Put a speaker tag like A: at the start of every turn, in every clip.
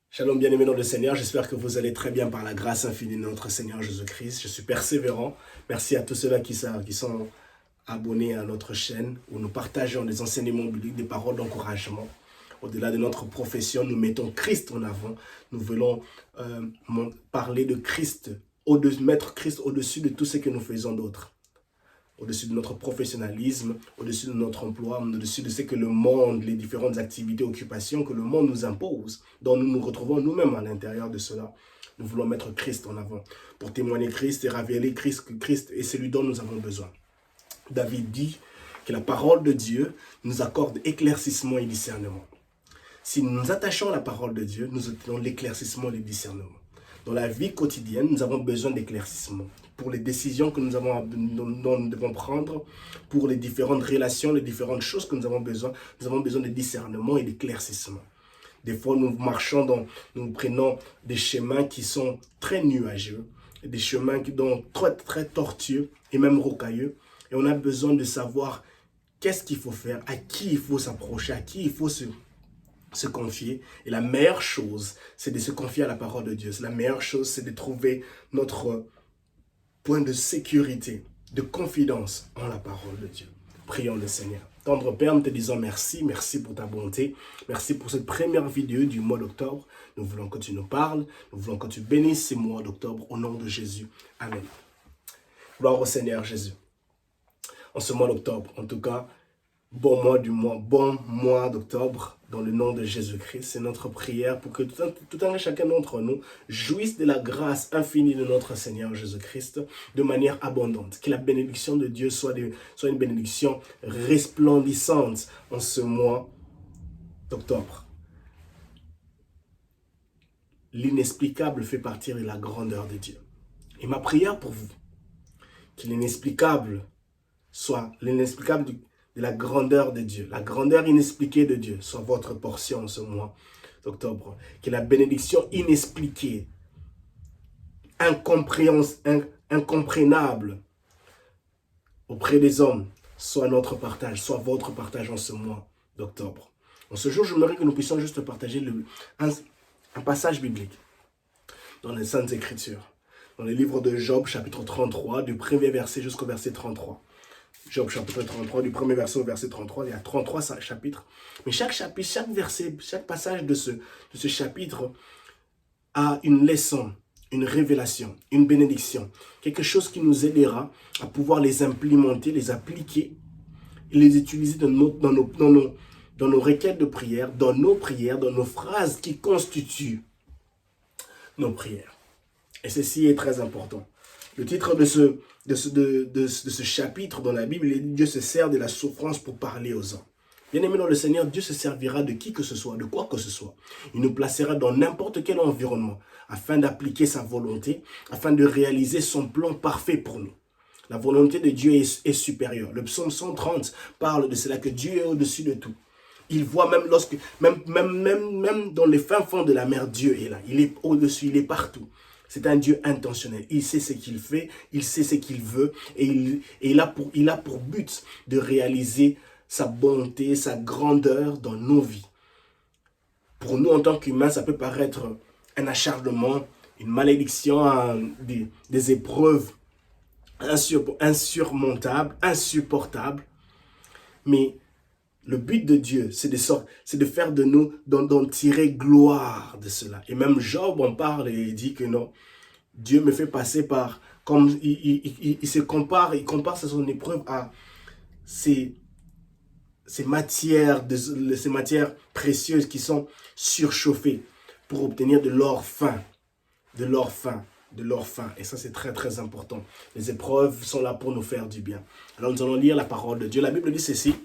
A: Shalom bien-aimés dans le Seigneur, j'espère que vous allez très bien par la grâce infinie de notre Seigneur Jésus-Christ. Je suis persévérant. Merci à tous ceux-là qui sont abonnés à notre chaîne où nous partageons des enseignements bibliques, des paroles d'encouragement. Au-delà de notre profession, nous mettons Christ en avant. Nous voulons parler de Christ, mettre Christ au-dessus de tout ce que nous faisons d'autre. Au-dessus de notre professionnalisme, au-dessus de notre emploi, au-dessus de ce que le monde, les différentes activités, occupations que le monde nous impose, dont nous nous retrouvons nous-mêmes à l'intérieur de cela. Nous voulons mettre Christ en avant pour témoigner Christ et révéler Christ, que Christ est celui dont nous avons besoin. David dit que la parole de Dieu nous accorde éclaircissement et discernement. Si nous nous attachons à la parole de Dieu, nous obtenons l'éclaircissement et le discernement. Dans la vie quotidienne, nous avons besoin d'éclaircissement pour les décisions que dont nous devons prendre, pour les différentes relations, les différentes choses que nous avons besoin de discernement et d'éclaircissement. Des fois, nous nous prenons des chemins qui sont très nuageux, des chemins qui sont très, très tortueux et même rocailleux. Et on a besoin de savoir qu'est-ce qu'il faut faire, à qui il faut s'approcher, à qui il faut se confier. Et la meilleure chose, c'est de se confier à la parole de Dieu. La meilleure chose, c'est de trouver notre point de sécurité, de confidence en la parole de Dieu. Prions le Seigneur. Tendre Père, nous te disons merci, merci pour ta bonté, merci pour cette première vidéo du mois d'octobre. Nous voulons que tu nous parles, nous voulons que tu bénisses ce mois d'octobre au nom de Jésus. Amen. Gloire au Seigneur Jésus. En ce mois d'octobre, en tout cas, bon mois d'octobre, dans le nom de Jésus-Christ. C'est notre prière pour que tout un et chacun d'entre nous jouisse de la grâce infinie de notre Seigneur Jésus-Christ de manière abondante. Que la bénédiction de Dieu soit une bénédiction resplendissante en ce mois d'octobre. L'inexplicable fait partie de la grandeur de Dieu. Et ma prière pour vous, que l'inexplicable soit l'inexplicable de la grandeur de Dieu, la grandeur inexpliquée de Dieu soit votre portion en ce mois d'octobre. Que la bénédiction inexpliquée, incompréhensible auprès des hommes soit notre partage, soit votre partage en ce mois d'octobre. En ce jour, j'aimerais que nous puissions juste partager un passage biblique dans les Saintes Écritures, dans le livre de Job, chapitre 33, du premier verset jusqu'au verset 33. Job chapitre 33, du premier verset au verset 33, il y a 33 chapitres. Mais chaque chapitre, chaque verset, chaque passage de ce chapitre a une leçon, une révélation, une bénédiction. Quelque chose qui nous aidera à pouvoir les implémenter, les appliquer et les utiliser dans nos requêtes de prière, dans nos phrases qui constituent nos prières. Et ceci est très important. Le titre de ce chapitre dans la Bible, Dieu se sert de la souffrance pour parler aux hommes. Bien-aimé dans le Seigneur, Dieu se servira de qui que ce soit, de quoi que ce soit. Il nous placera dans n'importe quel environnement afin d'appliquer sa volonté, afin de réaliser son plan parfait pour nous. La volonté de Dieu est supérieure. Le psaume 130 parle de cela, que Dieu est au-dessus de tout. Il voit même dans les fins fonds de la mer, Dieu est là. Il est au-dessus, il est partout. C'est un Dieu intentionnel. Il sait ce qu'il fait, il sait ce qu'il veut et il a pour but de réaliser sa bonté, sa grandeur dans nos vies. Pour nous, en tant qu'humains, ça peut paraître un acharnement, une malédiction, des épreuves insurmontables, insupportables. Mais le but de Dieu, c'est de faire de nous, d'en tirer gloire de cela. Et même Job en parle et il dit que non, Dieu me fait passer par, comme il compare son épreuve à ces matières précieuses qui sont surchauffées pour obtenir de l'or fin. Et ça, c'est très, très important. Les épreuves sont là pour nous faire du bien. Alors, nous allons lire la parole de Dieu. La Bible dit ceci,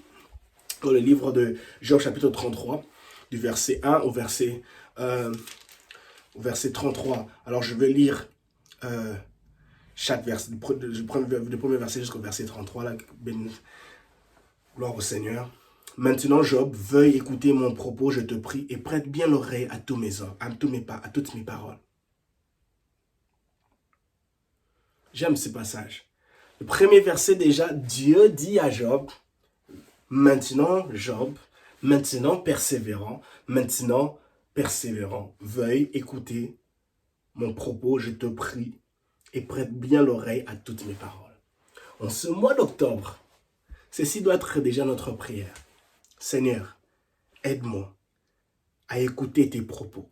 A: dans le livre de Job, chapitre 33, du verset 1 au verset 33. Alors, je vais lire chaque verset, du premier verset jusqu'au verset 33. Là, gloire au Seigneur. Maintenant, Job, veuille écouter mon propos, je te prie, et prête bien l'oreille à toutes mes paroles. J'aime ce passage. Le premier verset déjà, Dieu dit à Job, maintenant Job, Maintenant, persévérant, veuille écouter mon propos, je te prie, et prête bien l'oreille à toutes mes paroles. En ce mois d'octobre, ceci doit être déjà notre prière. Seigneur, aide-moi à écouter tes propos,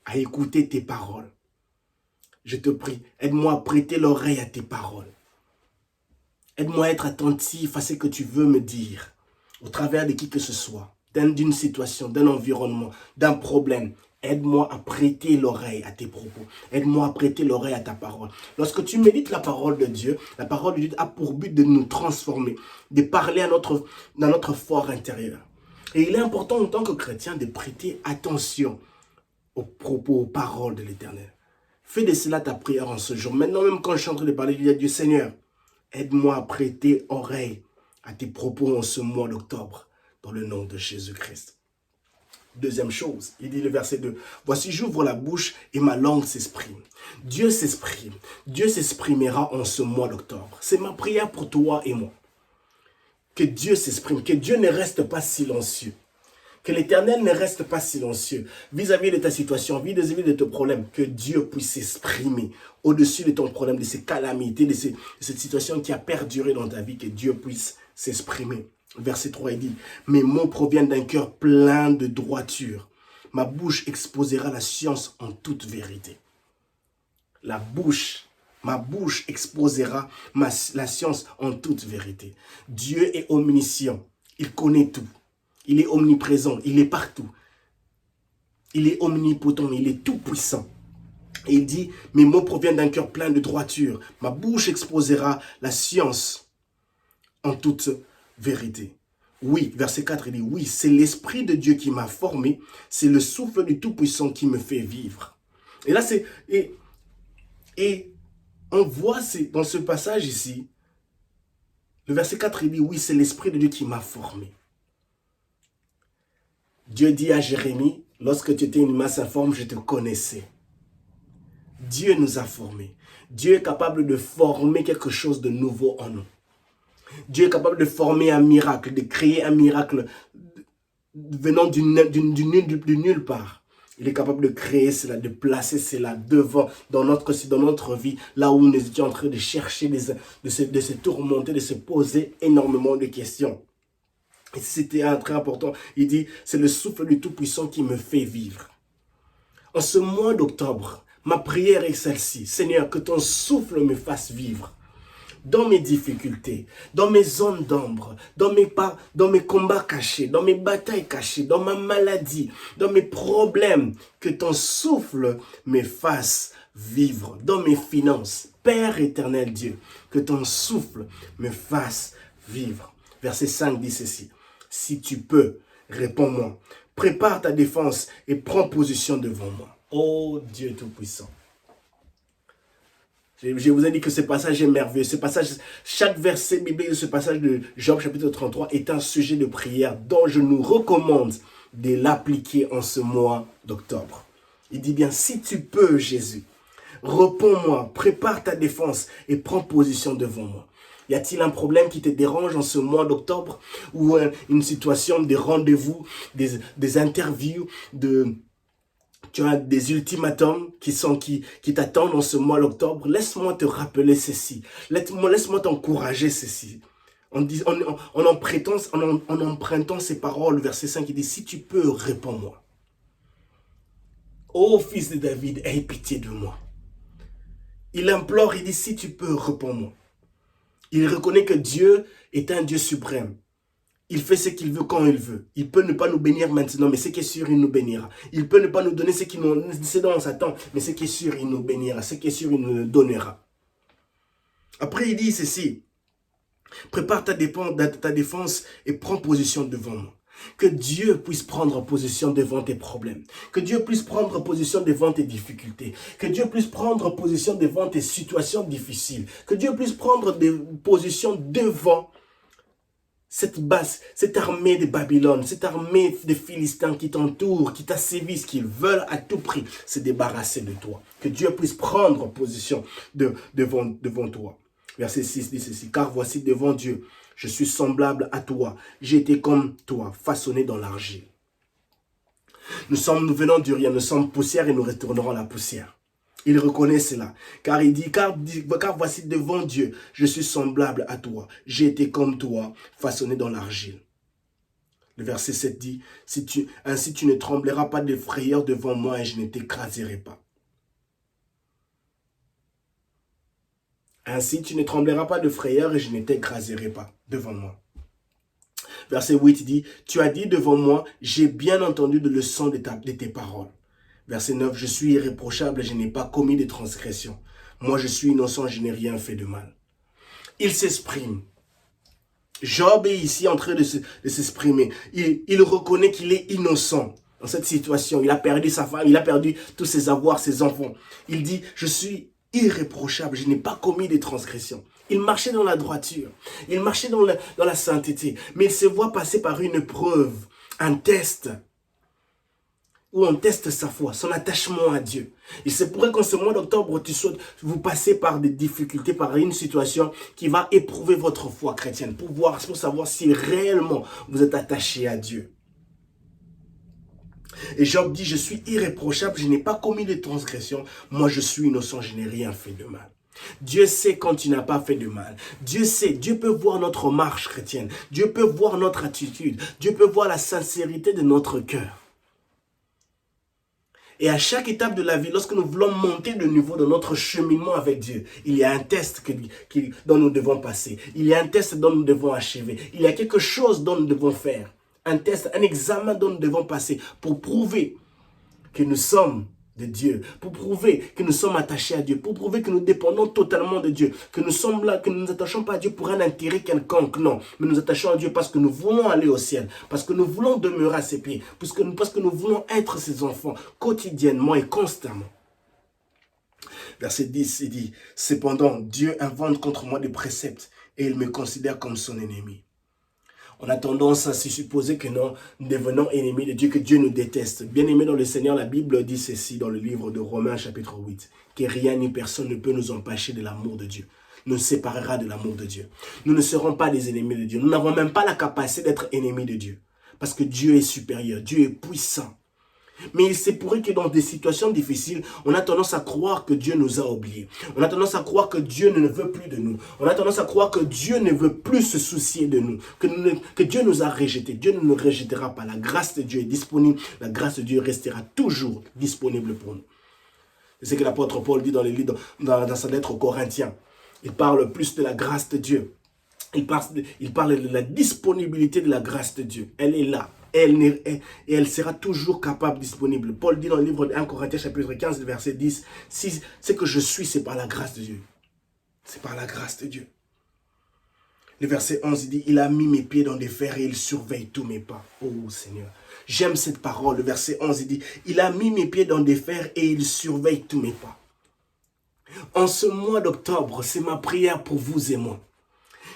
A: à écouter tes paroles. Je te prie, aide-moi à prêter l'oreille à tes paroles. Aide-moi à être attentif à ce que tu veux me dire, au travers de qui que ce soit, d'une situation, d'un environnement, d'un problème. Aide-moi à prêter l'oreille à tes propos. Aide-moi à prêter l'oreille à ta parole. Lorsque tu médites la parole de Dieu a pour but de nous transformer, de parler dans notre fort intérieur. Et il est important en tant que chrétien de prêter attention aux propos, aux paroles de l'Éternel. Fais de cela ta prière en ce jour. Maintenant, même quand je suis en train de parler, je dis à Dieu, Seigneur, aide-moi à prêter oreille à tes propos en ce mois d'octobre, dans le nom de Jésus-Christ. Deuxième chose, il dit le verset 2, « Voici, j'ouvre la bouche et ma langue s'exprime. » Dieu s'exprime. Dieu s'exprimera en ce mois d'octobre. C'est ma prière pour toi et moi. Que Dieu s'exprime, que Dieu ne reste pas silencieux. Que l'Éternel ne reste pas silencieux vis-à-vis de ta situation, vis-à-vis de tes problèmes. Que Dieu puisse s'exprimer au-dessus de ton problème, de ces calamités, de cette situation qui a perduré dans ta vie. Que Dieu puisse s'exprimer. Verset 3, il dit, « Mes mots proviennent d'un cœur plein de droiture. Ma bouche exposera la science en toute vérité. » Ma bouche exposera la science en toute vérité. Dieu est omniscient. Il connaît tout. Il est omniprésent. Il est partout. Il est omnipotent. Il est tout puissant. Et il dit, mes mots proviennent d'un cœur plein de droiture. Ma bouche exposera la science en toute vérité. Oui, verset 4, il dit, oui, c'est l'Esprit de Dieu qui m'a formé. C'est le souffle du Tout-Puissant qui me fait vivre. Et là, c'est... Et on voit dans ce passage ici, le verset 4, il dit, oui, c'est l'Esprit de Dieu qui m'a formé. Dieu dit à Jérémie, lorsque tu étais une masse informe, je te connaissais. Dieu nous a formés. Dieu est capable de former quelque chose de nouveau en nous. Dieu est capable de former un miracle, de créer un miracle venant du nulle part. Il est capable de créer cela, de placer cela devant, dans notre vie, là où nous étions en train de chercher, de se tourmenter, de se poser énormément de questions. Et c'était très important. Il dit, c'est le souffle du Tout-Puissant qui me fait vivre. En ce mois d'octobre, ma prière est celle-ci. Seigneur, que ton souffle me fasse vivre. Dans mes difficultés, dans mes zones d'ombre, dans mes combats cachés, dans mes batailles cachées, dans ma maladie, dans mes problèmes, que ton souffle me fasse vivre. Dans mes finances, Père éternel Dieu, que ton souffle me fasse vivre. Verset 5 dit ceci, si tu peux, réponds-moi, prépare ta défense et prends position devant moi. Ô Dieu Tout-Puissant. Je vous ai dit que ce passage est merveilleux. Ce passage, chaque verset biblique de ce passage de Job chapitre 33 est un sujet de prière dont je nous recommande de l'appliquer en ce mois d'octobre. Il dit bien, si tu peux, Jésus, réponds-moi, prépare ta défense et prends position devant moi. Y a-t-il un problème qui te dérange en ce mois d'octobre ou une situation de rendez-vous, des interviews, tu as des ultimatums qui t'attendent en ce mois d'octobre. Laisse-moi te rappeler ceci. Laisse-moi t'encourager ceci. En empruntant ces paroles, le verset 5, il dit, si tu peux, réponds-moi. Ô fils de David, aie pitié de moi. Il implore, il dit, si tu peux, réponds-moi. Il reconnaît que Dieu est un Dieu suprême. Il fait ce qu'il veut quand il veut. Il peut ne pas nous bénir maintenant, mais ce qui est sûr, il nous bénira. Il peut ne pas nous donner ce dont on s'attend, mais ce qui est sûr, il nous bénira. Ce qui est sûr, il nous le donnera. Après, il dit ceci. Prépare ta défense et prends position devant moi. Que Dieu puisse prendre position devant tes problèmes. Que Dieu puisse prendre position devant tes difficultés. Que Dieu puisse prendre position devant tes situations difficiles. Que Dieu puisse prendre position devant cette armée de Babylone, cette armée de Philistins qui t'entourent, qui t'assévissent, qui veulent à tout prix se débarrasser de toi. Que Dieu puisse prendre position devant toi. Verset 6 dit ceci, car voici devant Dieu, Je suis semblable à toi. J'ai été comme toi, façonné dans l'argile. Nous venons du rien, nous sommes poussière et nous retournerons à la poussière. Il reconnaît cela, car il dit, car voici devant Dieu, je suis semblable à toi. J'ai été comme toi, façonné dans l'argile. Le verset 7 dit, ainsi tu ne trembleras pas de frayeur devant moi et je ne t'écraserai pas. Ainsi tu ne trembleras pas de frayeur et je ne t'écraserai pas devant moi. Verset 8 dit, tu as dit devant moi, j'ai bien entendu le son de tes paroles. Verset 9, je suis irréprochable et je n'ai pas commis de transgression. Moi je suis innocent, je n'ai rien fait de mal. Il s'exprime. Job est ici en train de s'exprimer. Il reconnaît qu'il est innocent dans cette situation. Il a perdu sa femme, il a perdu tous ses avoirs, ses enfants. Il dit, je suis irréprochable, je n'ai pas commis de transgression. Il marchait dans la droiture, il marchait dans la sainteté, mais il se voit passer par une preuve, un test, où on teste sa foi, son attachement à Dieu. Il se pourrait qu'en ce mois d'octobre, vous passez par des difficultés, par une situation qui va éprouver votre foi chrétienne, pour savoir si réellement vous êtes attaché à Dieu. Et Job dit, je suis irréprochable, je n'ai pas commis de transgression, moi je suis innocent, je n'ai rien fait de mal. Dieu sait quand tu n'as pas fait de mal. Dieu sait, Dieu peut voir notre marche chrétienne. Dieu peut voir notre attitude. Dieu peut voir la sincérité de notre cœur. Et à chaque étape de la vie, lorsque nous voulons monter de niveau dans notre cheminement avec Dieu, il y a un test dont nous devons passer. Il y a un test dont nous devons achever. Il y a quelque chose dont nous devons faire. Un test, un examen dont nous devons passer pour prouver que nous sommes de Dieu, pour prouver que nous sommes attachés à Dieu, pour prouver que nous dépendons totalement de Dieu, que nous sommes là, que nous ne nous attachons pas à Dieu pour un intérêt quelconque, non, mais nous attachons à Dieu parce que nous voulons aller au ciel, parce que nous voulons demeurer à ses pieds, parce que nous voulons être ses enfants quotidiennement et constamment. Verset 10, il dit, cependant, Dieu invente contre moi des préceptes et il me considère comme son ennemi. On a tendance à se supposer que nous devenons ennemis de Dieu, que Dieu nous déteste. Bien-aimés dans le Seigneur, la Bible dit ceci dans le livre de Romains chapitre 8, que rien ni personne ne peut nous empêcher de l'amour de Dieu, nous séparera de l'amour de Dieu. Nous ne serons pas des ennemis de Dieu. Nous n'avons même pas la capacité d'être ennemis de Dieu. Parce que Dieu est supérieur, Dieu est puissant. Mais il se pourrait que dans des situations difficiles, on a tendance à croire que Dieu nous a oubliés. On a tendance à croire que Dieu ne veut plus de nous. On a tendance à croire que Dieu ne veut plus se soucier de nous. Que Dieu nous a rejetés. Dieu ne nous rejettera pas. La grâce de Dieu est disponible. La grâce de Dieu restera toujours disponible pour nous. C'est ce que l'apôtre Paul dit dans sa lettre aux Corinthiens. Il parle plus de la grâce de Dieu. Il parle de la disponibilité de la grâce de Dieu. Elle est là. Et elle sera toujours capable, disponible. Paul dit dans le livre de 1 Corinthiens chapitre 15, verset 10, si c'est que je suis, c'est par la grâce de Dieu. C'est par la grâce de Dieu. Le verset 11, il dit, il a mis mes pieds dans des fers et il surveille tous mes pas. Oh Seigneur, j'aime cette parole. Le verset 11, il dit, il a mis mes pieds dans des fers et il surveille tous mes pas. En ce mois d'octobre, c'est ma prière pour vous et moi.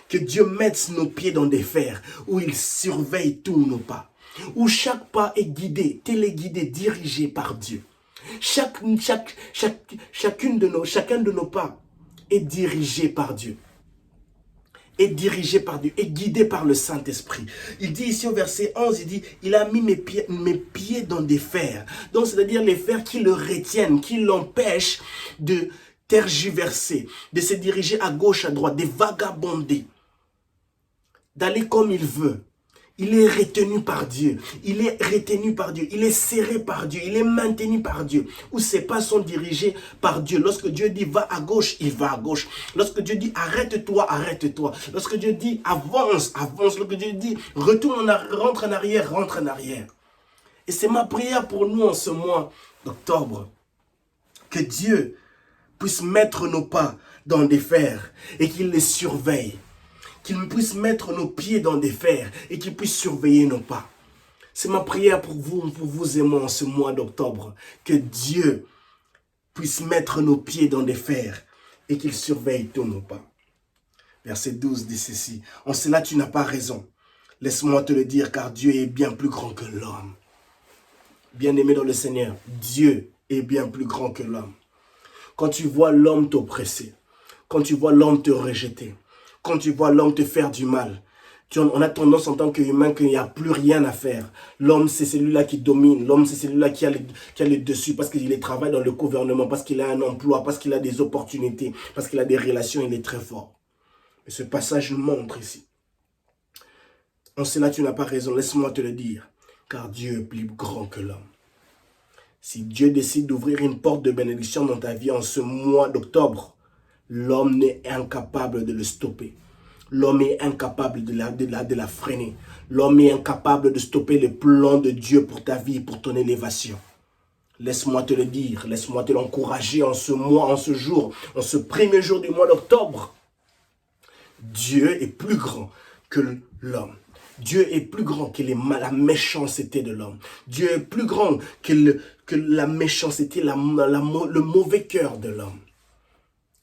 A: Que Dieu mette nos pieds dans des fers où il surveille tous nos pas. Où chaque pas est guidé, téléguidé, dirigé par Dieu. Chacun de nos pas est dirigé par Dieu. Est dirigé par Dieu, est guidé par le Saint-Esprit. Il dit ici au verset 11, il dit, il a mis mes pieds dans des fers. Donc c'est-à-dire les fers qui le retiennent, qui l'empêchent de tergiverser, de se diriger à gauche, à droite, de vagabonder, d'aller comme il veut. Il est retenu par Dieu. Il est retenu par Dieu. Il est serré par Dieu. Il est maintenu par Dieu. Où ses pas sont dirigés par Dieu. Lorsque Dieu dit va à gauche, il va à gauche. Lorsque Dieu dit arrête-toi, arrête-toi. Lorsque Dieu dit avance, avance. Lorsque Dieu dit retourne, rentre en arrière, rentre en arrière. Et c'est ma prière pour nous en ce mois d'octobre. Que Dieu puisse mettre nos pas dans des fers et qu'il les surveille. Qu'il puisse mettre nos pieds dans des fers et qu'il puisse surveiller nos pas. C'est ma prière pour vous et moi en ce mois d'octobre. Que Dieu puisse mettre nos pieds dans des fers et qu'il surveille tous nos pas. Verset 12 dit ceci. En cela tu n'as pas raison. Laisse-moi te le dire car Dieu est bien plus grand que l'homme. Bien-aimé dans le Seigneur, Dieu est bien plus grand que l'homme. Quand tu vois l'homme t'oppresser, quand tu vois l'homme te rejeter, quand tu vois l'homme te faire du mal, On a tendance en tant qu'humain qu'il n'y a plus rien à faire. L'homme, c'est celui-là qui domine. L'homme, c'est celui-là qui a le dessus parce qu'il travaille dans le gouvernement, parce qu'il a un emploi, parce qu'il a des opportunités, parce qu'il a des relations, il est très fort. Et ce passage nous montre ici. En cela, tu n'as pas raison, laisse-moi te le dire, car Dieu est plus grand que l'homme. Si Dieu décide d'ouvrir une porte de bénédiction dans ta vie en ce mois d'octobre, l'homme est incapable de le stopper. L'homme est incapable de la freiner. L'homme est incapable de stopper le plan de Dieu pour ta vie, pour ton élévation. Laisse-moi te le dire, laisse-moi te l'encourager en ce mois, en ce jour, en ce premier jour du mois d'octobre. Dieu est plus grand que l'homme. Dieu est plus grand que la méchanceté de l'homme. Dieu est plus grand que la méchanceté, le mauvais cœur de l'homme.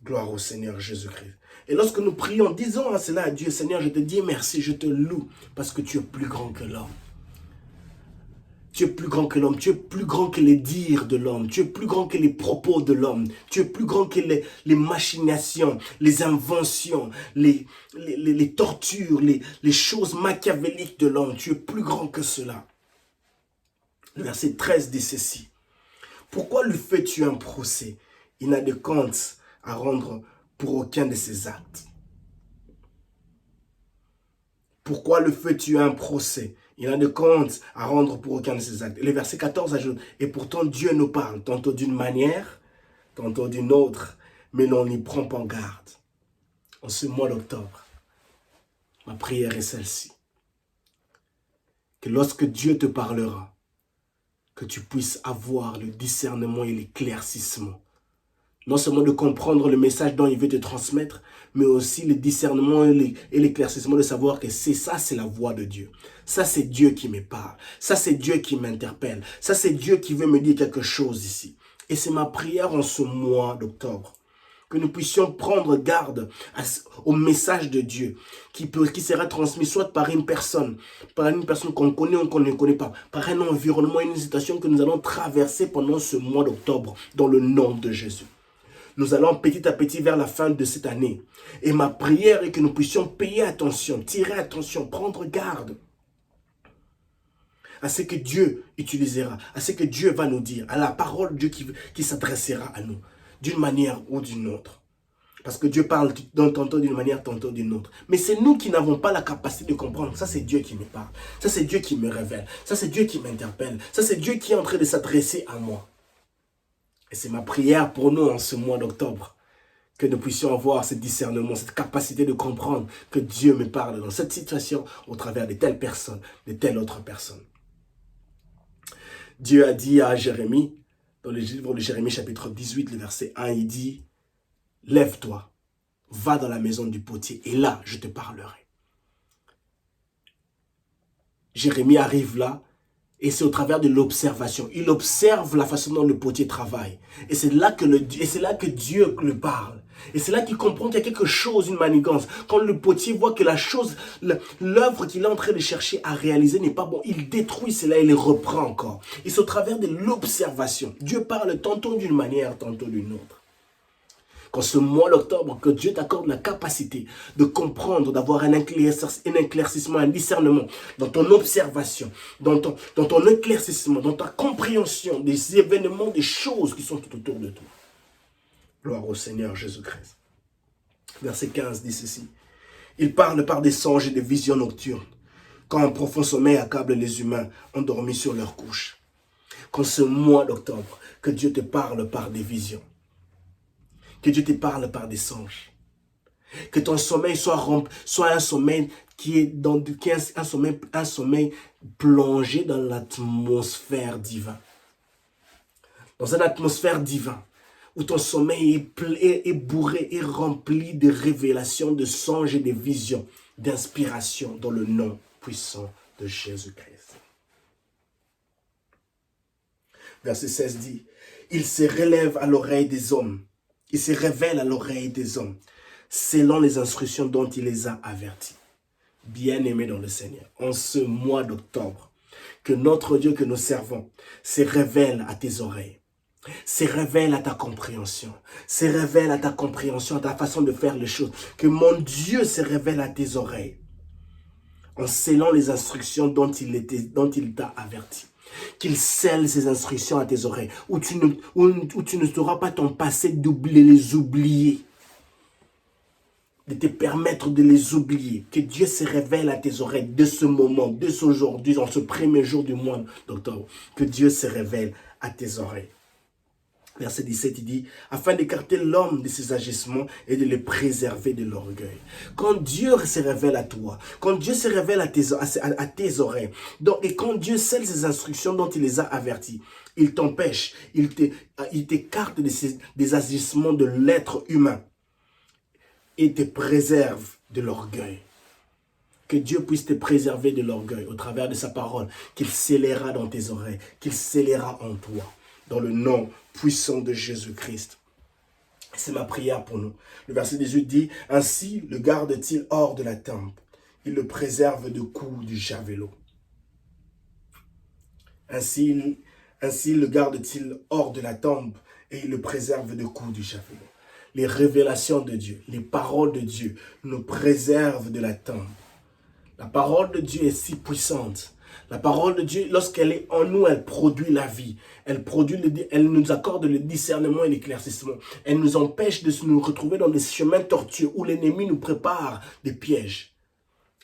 A: Gloire au Seigneur Jésus-Christ. Et lorsque nous prions, disons cela à Dieu, Seigneur, je te dis merci, je te loue, parce que tu es plus grand que l'homme. Tu es plus grand que l'homme, tu es plus grand que les dires de l'homme, tu es plus grand que les propos de l'homme, tu es plus grand que les machinations, les inventions, les tortures, les choses machiavéliques de l'homme. Tu es plus grand que cela. Le verset 13 dit ceci. Pourquoi lui fais-tu un procès? Il n'a de compte à rendre pour aucun de ses actes. Pourquoi le fais-tu un procès? Il n'a de compte à rendre pour aucun de ses actes. Et le verset 14 ajoute, et pourtant Dieu nous parle, tantôt d'une manière, tantôt d'une autre, mais l'on n'y prend pas garde. En ce mois d'octobre, ma prière est celle-ci. Que lorsque Dieu te parlera, que tu puisses avoir le discernement et l'éclaircissement. Non seulement de comprendre le message dont il veut te transmettre, mais aussi le discernement et l'éclaircissement de savoir que c'est la voix de Dieu. Ça, c'est Dieu qui me parle. Ça, c'est Dieu qui m'interpelle. Ça, c'est Dieu qui veut me dire quelque chose ici. Et c'est ma prière en ce mois d'octobre. Que nous puissions prendre garde au message de Dieu qui sera transmis soit par une personne qu'on connaît ou qu'on ne connaît pas, par un environnement, une situation que nous allons traverser pendant ce mois d'octobre dans le nom de Jésus. Nous allons petit à petit vers la fin de cette année. Et ma prière est que nous puissions payer attention, tirer attention, prendre garde à ce que Dieu utilisera, à ce que Dieu va nous dire, à la parole de Dieu qui s'adressera à nous, d'une manière ou d'une autre. Parce que Dieu parle tantôt d'une manière, tantôt d'une autre. Mais c'est nous qui n'avons pas la capacité de comprendre. Ça, c'est Dieu qui me parle. Ça, c'est Dieu qui me révèle. Ça, c'est Dieu qui m'interpelle. Ça, c'est Dieu qui est en train de s'adresser à moi. Et c'est ma prière pour nous en ce mois d'octobre, que nous puissions avoir ce discernement, cette capacité de comprendre que Dieu me parle dans cette situation au travers de telle personne, de telle autre personne. Dieu a dit à Jérémie, dans le livre de Jérémie chapitre 18, le verset 1, il dit « Lève-toi, va dans la maison du potier et là, je te parlerai. » Jérémie arrive là. Et c'est au travers de l'observation. Il observe la façon dont le potier travaille. Et c'est là que Dieu lui parle. Et c'est là qu'il comprend qu'il y a quelque chose, une manigance. Quand le potier voit que l'œuvre qu'il est en train de chercher à réaliser n'est pas bon, il détruit cela et le reprend encore. Et c'est au travers de l'observation. Dieu parle tantôt d'une manière, tantôt d'une autre. Qu'en ce mois d'octobre, que Dieu t'accorde la capacité de comprendre, d'avoir un éclaircissement, un discernement dans ton observation, dans ton éclaircissement, dans ta compréhension des événements, des choses qui sont tout autour de toi. Gloire au Seigneur Jésus-Christ. Verset 15 dit ceci. Il parle par des songes et des visions nocturnes, quand un profond sommeil accable les humains endormis sur leur couche. Qu'en ce mois d'octobre, que Dieu te parle par des visions. Que Dieu te parle par des songes. Que ton sommeil soit un sommeil un sommeil plongé dans l'atmosphère divine. Dans une atmosphère divine. Où ton sommeil est bourré et rempli de révélations, de songes et de visions, d'inspiration dans le nom puissant de Jésus-Christ. Verset 16 dit, il se relève à l'oreille des hommes. Il se révèle à l'oreille des hommes, selon les instructions dont il les a avertis. Bien-aimés dans le Seigneur, en ce mois d'octobre, que notre Dieu que nous servons se révèle à tes oreilles, se révèle à ta compréhension, se révèle à ta compréhension, à ta façon de faire les choses. Que mon Dieu se révèle à tes oreilles. en scellant les instructions dont il t'a averti. Qu'il scelle ses instructions à tes oreilles, où tu ne sauras pas ton passé d'oublier, les oublier, de te permettre de les oublier. Que Dieu se révèle à tes oreilles de ce moment, de ce aujourd'hui, en ce premier jour du mois d'octobre. Que Dieu se révèle à tes oreilles. Verset 17, il dit, afin d'écarter l'homme de ses agissements et de le préserver de l'orgueil. Quand Dieu se révèle à toi, quand Dieu se révèle à tes oreilles, donc, et quand Dieu scelle ses instructions dont il les a avertis, il t'empêche, il t'écarte des agissements de l'être humain et te préserve de l'orgueil. Que Dieu puisse te préserver de l'orgueil au travers de sa parole, qu'il scellera dans tes oreilles, qu'il scellera en toi. Dans le nom puissant de Jésus-Christ. C'est ma prière pour nous. Le verset 18 dit, « Ainsi le garde-t-il hors de la tente, il le préserve de coups du javelot. » Ainsi le garde-t-il hors de la tente et il le préserve de coups du javelot. Les révélations de Dieu, les paroles de Dieu nous préservent de la tente. La parole de Dieu est si puissante. La parole de Dieu, lorsqu'elle est en nous, elle produit la vie. Elle nous accorde le discernement et l'éclaircissement. Elle nous empêche de nous retrouver dans des chemins tortueux où l'ennemi nous prépare des pièges.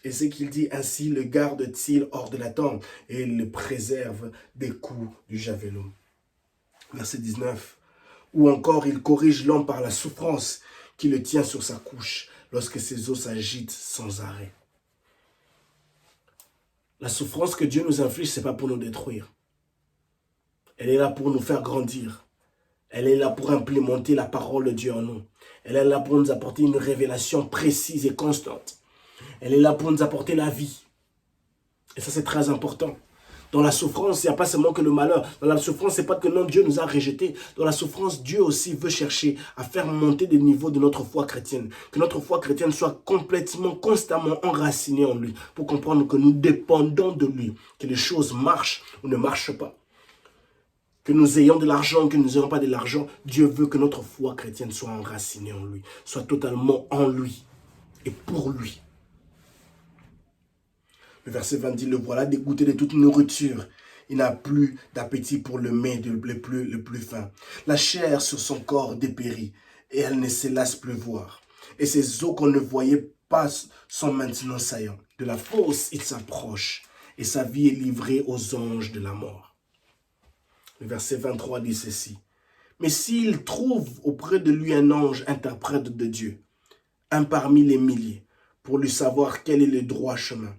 A: Et c'est qu'il dit, ainsi le garde-t-il hors de la tente et il le préserve des coups du javelot. Verset 19. Ou encore, il corrige l'homme par la souffrance qui le tient sur sa couche lorsque ses os s'agitent sans arrêt. La souffrance que Dieu nous inflige, ce n'est pas pour nous détruire. Elle est là pour nous faire grandir. Elle est là pour implémenter la parole de Dieu en nous. Elle est là pour nous apporter une révélation précise et constante. Elle est là pour nous apporter la vie. Et ça, c'est très important. Dans la souffrance, il n'y a pas seulement que le malheur. Dans la souffrance, ce n'est pas que non, Dieu nous a rejetés. Dans la souffrance, Dieu aussi veut chercher à faire monter des niveaux de notre foi chrétienne. Que notre foi chrétienne soit complètement, constamment enracinée en lui. Pour comprendre que nous dépendons de lui. Que les choses marchent ou ne marchent pas. Que nous ayons de l'argent ou que nous n'ayons pas de l'argent. Dieu veut que notre foi chrétienne soit enracinée en lui. Soit totalement en lui et pour lui. Le verset 20 dit, le voilà dégoûté de toute nourriture. Il n'a plus d'appétit pour le mets le plus fin. La chair sur son corps dépérit et elle ne se lasse plus voir. Et ses os qu'on ne voyait pas sont maintenant saillants. De la fosse, il s'approche et sa vie est livrée aux anges de la mort. Le verset 23 dit ceci. Mais s'il trouve auprès de lui un ange interprète de Dieu, un parmi les milliers, pour lui savoir quel est le droit chemin,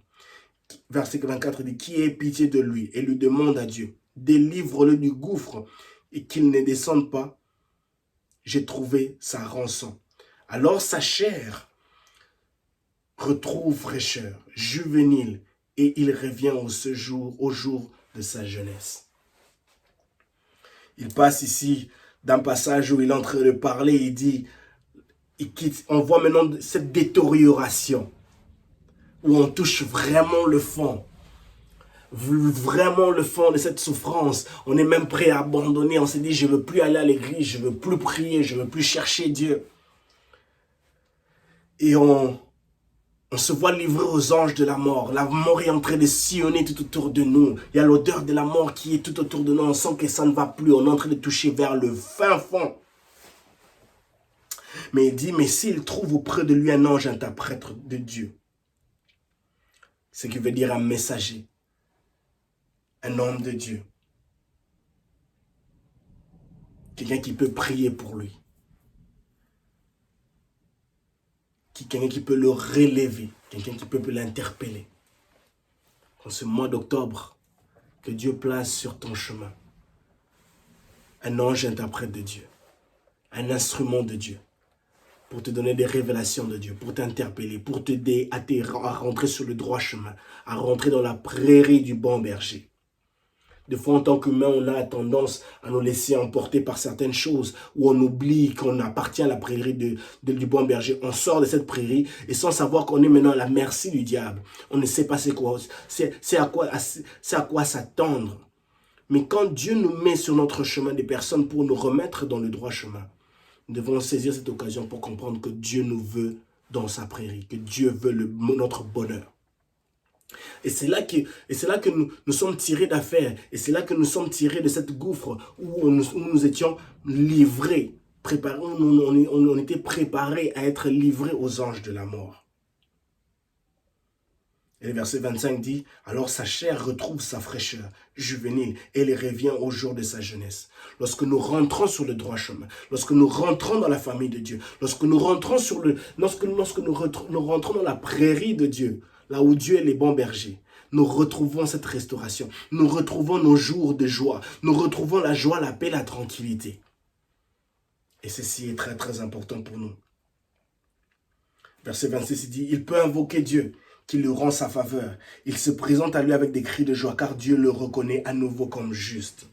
A: verset 24 dit, qui ait pitié de lui et lui demande à Dieu, délivre-le du gouffre et qu'il ne descende pas, j'ai trouvé sa rançon. Alors sa chair retrouve fraîcheur, juvénile, et il revient au jour de sa jeunesse. Il passe ici d'un passage où il est en train de parler, il dit, on voit maintenant cette détérioration, où on touche vraiment le fond de cette souffrance. On est même prêt à abandonner. On s'est dit, je ne veux plus aller à l'église, je ne veux plus prier, je ne veux plus chercher Dieu. Et on se voit livré aux anges de la mort. La mort est en train de sillonner tout autour de nous. Il y a l'odeur de la mort qui est tout autour de nous. On sent que ça ne va plus. On est en train de toucher vers le fin fond. Mais il dit, mais s'il trouve auprès de lui un ange interprète de Dieu, ce qui veut dire un messager, un homme de Dieu. Quelqu'un qui peut prier pour lui. Quelqu'un qui peut le relever. Quelqu'un qui peut l'interpeller. En ce mois d'octobre, que Dieu place sur ton chemin un ange interprète de Dieu. Un instrument de Dieu. Pour te donner des révélations de Dieu, pour t'interpeller, pour t'aider à rentrer sur le droit chemin, à rentrer dans la prairie du bon berger. Des fois, en tant qu'humain, on a tendance à nous laisser emporter par certaines choses, où on oublie qu'on appartient à la prairie du bon berger. On sort de cette prairie et sans savoir qu'on est maintenant à la merci du diable. On ne sait pas c'est à quoi s'attendre. Mais quand Dieu nous met sur notre chemin des personnes pour nous remettre dans le droit chemin, nous devons saisir cette occasion pour comprendre que Dieu nous veut dans sa prairie, que Dieu veut notre bonheur. Et c'est là que nous sommes tirés d'affaire. Et c'est là que nous sommes tirés de cette gouffre où nous étions livrés, préparés, on était préparés à être livrés aux anges de la mort. Et le verset 25 dit, alors sa chair retrouve sa fraîcheur juvénile et elle revient au jour de sa jeunesse. Lorsque nous rentrons sur le droit chemin, lorsque nous rentrons dans la famille de Dieu, lorsque nous rentrons nous rentrons dans la prairie de Dieu, là où Dieu est les bons bergers, nous retrouvons cette restauration, nous retrouvons nos jours de joie, nous retrouvons la joie, la paix, la tranquillité. Et ceci est très très important pour nous. Verset 26, il dit, il peut invoquer Dieu, qui lui rend sa faveur. Il se présente à lui avec des cris de joie, car Dieu le reconnaît à nouveau comme juste.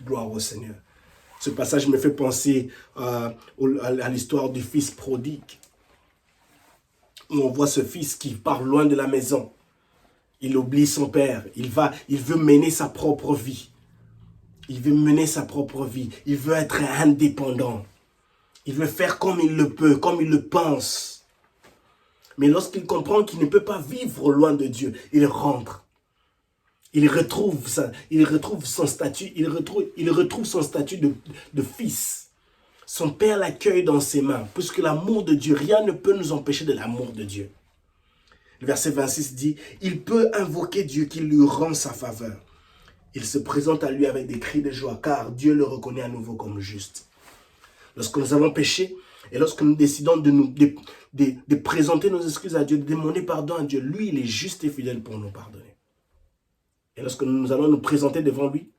A: Gloire au Seigneur. Ce passage me fait penser à l'histoire du fils prodigue, où on voit ce fils qui part loin de la maison. Il oublie son père. Il veut mener sa propre vie. Il veut mener sa propre vie. Il veut être indépendant. Il veut faire comme il le peut, comme il le pense. Mais lorsqu'il comprend qu'il ne peut pas vivre loin de Dieu, il rentre. Il retrouve son statut, il retrouve son statut de fils. Son père l'accueille dans ses mains, puisque l'amour de Dieu, rien ne peut nous empêcher de l'amour de Dieu. Le verset 26 dit, il peut invoquer Dieu qui lui rend sa faveur. Il se présente à lui avec des cris de joie, car Dieu le reconnaît à nouveau comme juste. Lorsque nous avons péché, et lorsque nous décidons de présenter nos excuses à Dieu, de demander pardon à Dieu, lui, il est juste et fidèle pour nous pardonner. Et lorsque nous allons nous présenter devant lui,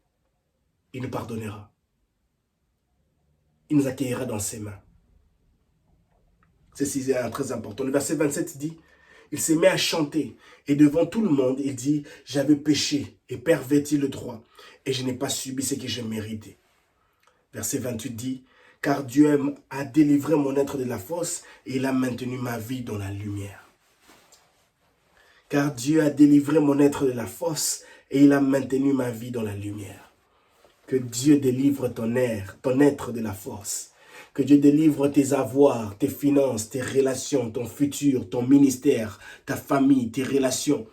A: il nous pardonnera. Il nous accueillera dans ses mains. Ceci est très important. Le verset 27 dit, il se met à chanter et devant tout le monde, il dit, j'avais péché et perverti le droit et je n'ai pas subi ce que je méritais. Verset 28 dit, car Dieu a délivré mon être de la fosse et il a maintenu ma vie dans la lumière. Car Dieu a délivré mon être de la fosse et il a maintenu ma vie dans la lumière. Que Dieu délivre ton être de la fosse. Que Dieu délivre tes avoirs, tes finances, tes relations, ton futur, ton ministère, ta famille, tes relations,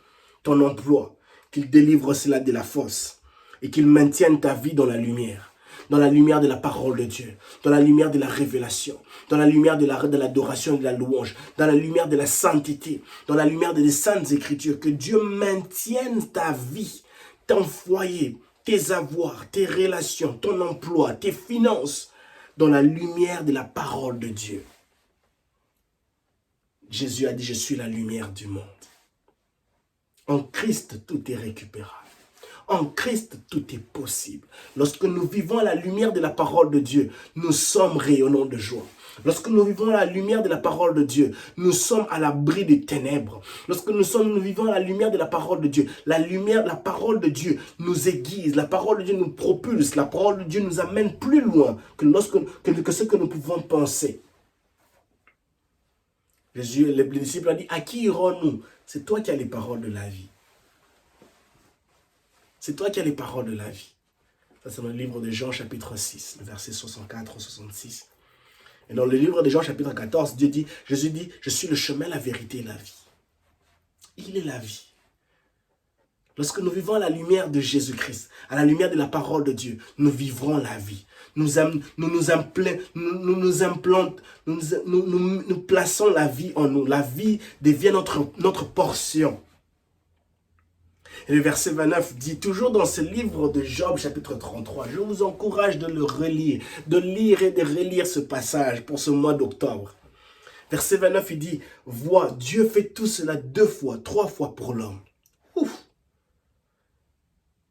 A: ton emploi. Qu'il délivre cela de la fosse et qu'il maintienne ta vie dans la lumière. Dans la lumière de la parole de Dieu, dans la lumière de la révélation, dans la lumière de l'adoration et de la louange, dans la lumière de la sainteté, dans la lumière des saintes écritures, que Dieu maintienne ta vie, ton foyer, tes avoirs, tes relations, ton emploi, tes finances, dans la lumière de la parole de Dieu. Jésus a dit, je suis la lumière du monde. En Christ, tout est récupérable. En Christ, tout est possible. Lorsque nous vivons à la lumière de la parole de Dieu, nous sommes rayonnants de joie. Lorsque nous vivons à la lumière de la parole de Dieu, nous sommes à l'abri des ténèbres. Lorsque nous vivons à la lumière de la parole de Dieu, la parole de Dieu nous aiguise, la parole de Dieu nous propulse, la parole de Dieu nous amène plus loin que ce que nous pouvons penser. Jésus, les disciples ont dit, à qui irons-nous? C'est toi qui as les paroles de la vie. C'est toi qui as les paroles de la vie. Ça, c'est dans le livre de Jean, chapitre 6, le verset 64 au 66. Et dans le livre de Jean, chapitre 14, Jésus dit, je suis le chemin, la vérité et la vie. Il est la vie. Lorsque nous vivons à la lumière de Jésus-Christ, à la lumière de la parole de Dieu, nous vivrons la vie. Nous plaçons la vie en nous. La vie devient notre portion. Et le verset 29 dit, toujours dans ce livre de Job, chapitre 33, je vous encourage de le relire, de lire et de relire ce passage pour ce mois d'octobre. Verset 29, il dit, vois, Dieu fait tout cela 2 fois, 3 fois pour l'homme. Ouf!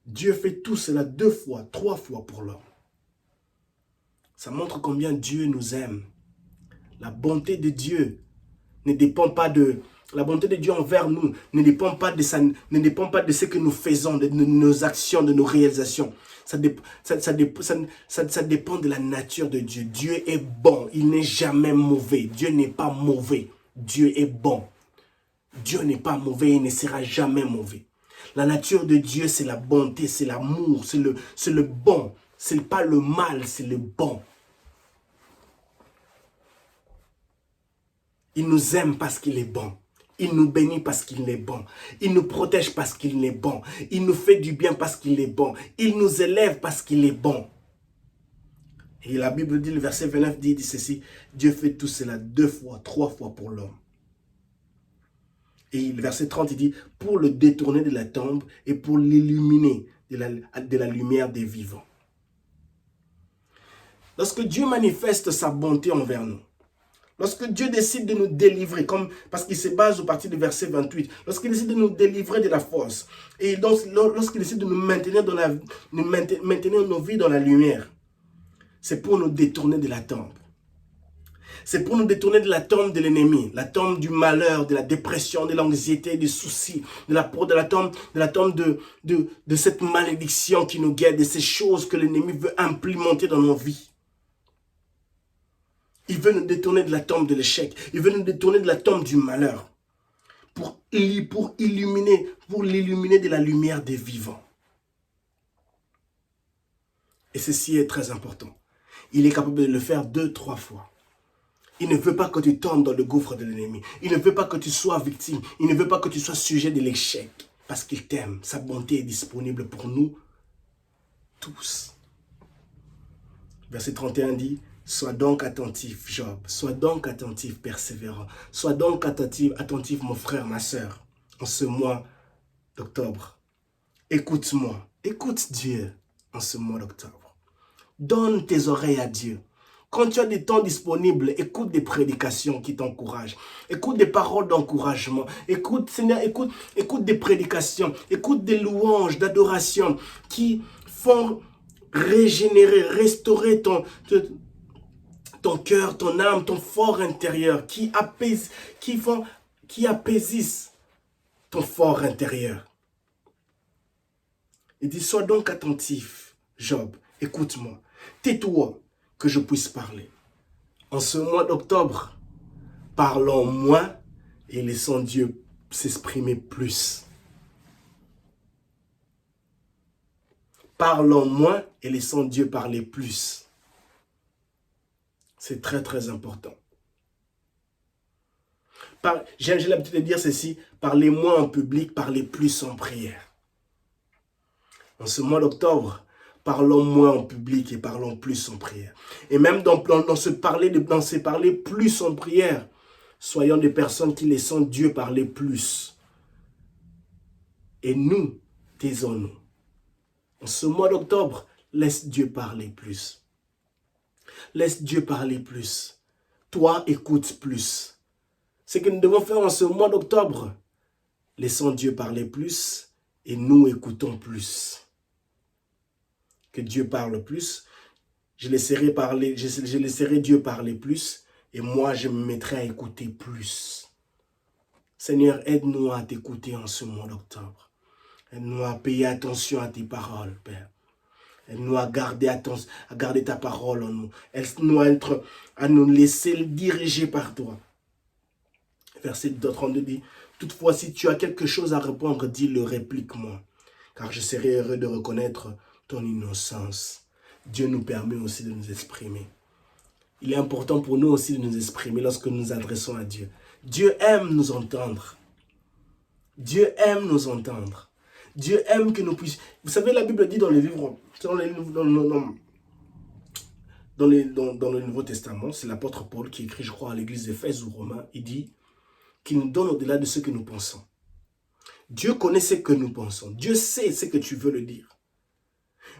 A: Dieu fait tout cela 2 fois, 3 fois pour l'homme. Ça montre combien Dieu nous aime. La bonté de Dieu ne dépend pas de... La bonté de Dieu envers nous ne dépend pas de ce que nous faisons, de nos actions, de nos réalisations. Ça dépend de la nature de Dieu. Dieu est bon, il n'est jamais mauvais. Dieu n'est pas mauvais, Dieu est bon. Dieu n'est pas mauvais, il ne sera jamais mauvais. La nature de Dieu, c'est la bonté, c'est l'amour, c'est le bon. Ce n'est pas le mal, c'est le bon. Il nous aime parce qu'il est bon. Il nous bénit parce qu'il est bon. Il nous protège parce qu'il est bon. Il nous fait du bien parce qu'il est bon. Il nous élève parce qu'il est bon. Et la Bible dit, le verset 29 dit ceci, Dieu fait tout cela 2 fois, 3 fois pour l'homme. Et le verset 30, il dit, pour le détourner de la tombe et pour l'illuminer de la lumière des vivants. Lorsque Dieu manifeste sa bonté envers nous, lorsque Dieu décide de nous délivrer, parce qu'il se base au partir du verset 28, lorsqu'il décide de nous délivrer de la force, et donc lorsqu'il décide de nous maintenir, maintenir nos vies dans la lumière, c'est pour nous détourner de la tombe. C'est pour nous détourner de la tombe de l'ennemi, la tombe du malheur, de la dépression, de l'anxiété, des soucis, de la tombe de cette malédiction qui nous guette, de ces choses que l'ennemi veut implémenter dans nos vies. Il veut nous détourner de la tombe de l'échec. Il veut nous détourner de la tombe du malheur. Pour l'illuminer de la lumière des vivants. Et ceci est très important. Il est capable de le faire 2, 3 fois. Il ne veut pas que tu tombes dans le gouffre de l'ennemi. Il ne veut pas que tu sois victime. Il ne veut pas que tu sois sujet de l'échec. Parce qu'il t'aime. Sa bonté est disponible pour nous tous. Verset 31 dit, sois donc attentif, Job. Sois donc attentif, persévérant. Sois donc attentif, mon frère, ma soeur, en ce mois d'octobre. Écoute-moi. Écoute Dieu en ce mois d'octobre. Donne tes oreilles à Dieu. Quand tu as des temps disponibles, écoute des prédications qui t'encouragent. Écoute des paroles d'encouragement. Écoute, Seigneur, écoute des prédications. Écoute des louanges, d'adoration qui font régénérer, restaurer ton cœur, ton âme, ton fort intérieur, qui apaisissent ton fort intérieur. Il dit, sois donc attentif, Job, écoute-moi, tais-toi que je puisse parler. En ce mois d'octobre, parlons moins et laissons Dieu s'exprimer plus. Parlons moins et laissons Dieu parler plus. C'est très très important. J'ai l'habitude de dire ceci, parlez moins en public, parlez plus en prière. En ce mois d'octobre, parlons moins en public et parlons plus en prière. Et même dans ce parler plus en prière, soyons des personnes qui laissons Dieu parler plus. Et nous, taisons-nous. En ce mois d'octobre, laisse Dieu parler plus. Laisse Dieu parler plus. Toi, écoute plus. Ce que nous devons faire en ce mois d'octobre, laissons Dieu parler plus et nous écoutons plus. Que Dieu parle plus, je laisserai Dieu parler plus et moi je me mettrai à écouter plus. Seigneur, aide-nous à t'écouter en ce mois d'octobre. Aide-nous à payer attention à tes paroles, Père. Aide-nous à garder ta parole en nous. Aide-nous à nous laisser diriger par toi. Verset 32 dit, toutefois, si tu as quelque chose à répondre, dis-le, réplique-moi. Car je serai heureux de reconnaître ton innocence. Dieu nous permet aussi de nous exprimer. Il est important pour nous aussi de nous exprimer lorsque nous nous adressons à Dieu. Dieu aime nous entendre. Dieu aime nous entendre. Dieu aime que nous puissions... Vous savez, la Bible dit dans le Nouveau Testament, c'est l'apôtre Paul qui écrit, je crois, à l'église d'Éphèse ou Romains, il dit qu'il nous donne au-delà de ce que nous pensons. Dieu connaît ce que nous pensons. Dieu sait ce que tu veux le dire.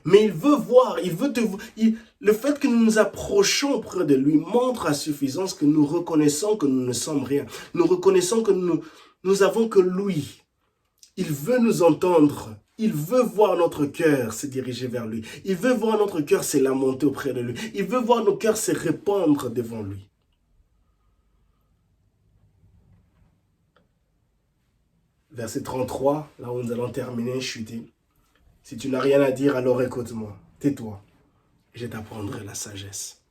A: Mais il veut voir, le fait que nous nous approchons auprès de lui montre à suffisance que nous reconnaissons que nous ne sommes rien. Nous reconnaissons que nous avons que lui. Il veut nous entendre. Il veut voir notre cœur se diriger vers lui. Il veut voir notre cœur se lamenter auprès de lui. Il veut voir nos cœurs se répandre devant lui. Verset 33, là où nous allons terminer, je dit, si tu n'as rien à dire, alors écoute-moi, tais-toi, et je t'apprendrai la sagesse.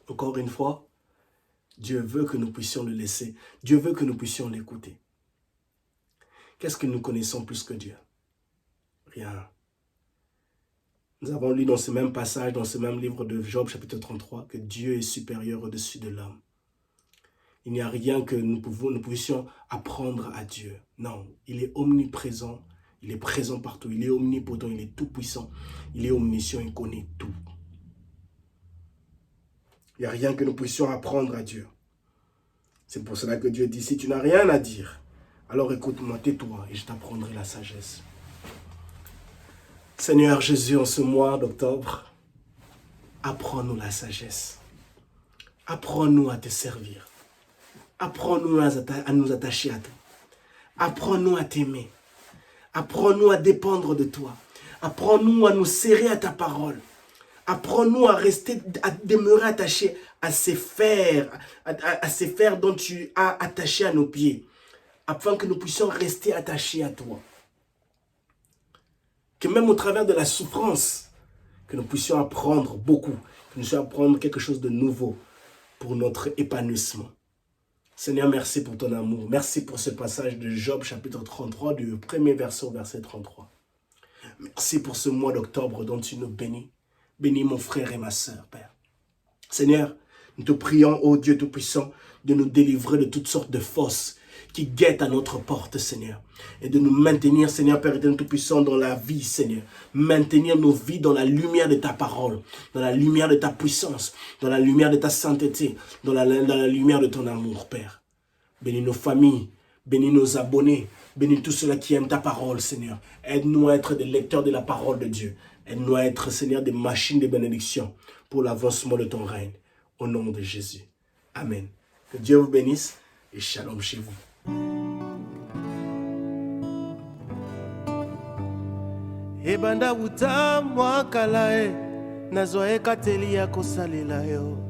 A: Encore une fois, Dieu veut que nous puissions le laisser. Dieu veut que nous puissions l'écouter. Qu'est-ce que nous connaissons plus que Dieu? Rien. Nous avons lu dans ce même passage, dans ce même livre de Job, chapitre 33, que Dieu est supérieur au-dessus de l'homme. il n'y a rien que nous puissions apprendre à Dieu. Non, il est omniprésent, il est présent partout, il est omnipotent, il est tout puissant, il est omniscient, il connaît tout. Il n'y a rien que nous puissions apprendre à Dieu. C'est pour cela que Dieu dit, si tu n'as rien à dire, alors écoute-moi, tais-toi et je t'apprendrai la sagesse. Seigneur Jésus, en ce mois d'octobre, apprends-nous la sagesse. Apprends-nous à te servir. Apprends-nous à nous attacher à toi. Apprends-nous à t'aimer. Apprends-nous à dépendre de toi. Apprends-nous à nous serrer à ta parole. Apprends-nous à demeurer attachés à ces fers, à ces fers dont tu as attaché à nos pieds, afin que nous puissions rester attachés à toi. Que même au travers de la souffrance, que nous puissions apprendre beaucoup, que nous puissions apprendre quelque chose de nouveau pour notre épanouissement. Seigneur, merci pour ton amour. Merci pour ce passage de Job, chapitre 33, du premier verset au verset 33. Merci pour ce mois d'octobre dont tu nous bénis. Bénis mon frère et ma sœur, Père. Seigneur, nous te prions, ô Dieu Tout-Puissant, de nous délivrer de toutes sortes de fausses qui guettent à notre porte, Seigneur. Et de nous maintenir, Seigneur, Père éternel Tout-Puissant, dans la vie, Seigneur. Maintenir nos vies dans la lumière de ta parole, dans la lumière de ta puissance, dans la lumière de ta sainteté, dans la lumière de ton amour, Père. Bénis nos familles, bénis nos abonnés, bénis tous ceux-là qui aiment ta parole, Seigneur. Aide-nous à être des lecteurs de la parole de Dieu. Aide-nous à être, Seigneur, des machines de bénédiction pour l'avancement de ton règne. Au nom de Jésus. Amen. Que Dieu vous bénisse et shalom chez vous.
B: Ebanda buta mwakala nazwa ekateli ya kosalela yo.